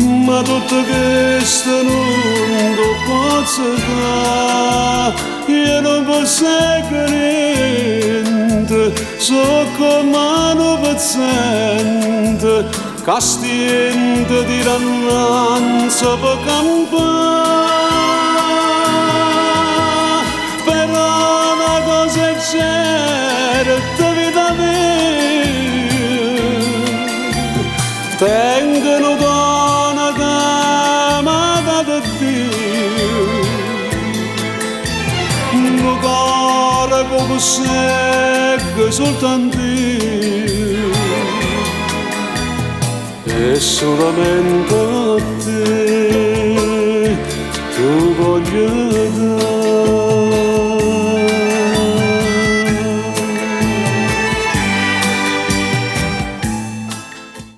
ma tutto questo non lo posso fare, io non posso credere, so come un paziente, che stiente di rannanza per campare, però una cosa è certa, vita mia, tengono donna che amata da Dio, un cuore come secco soltanto Dio, e solamente a te tu voglio dare.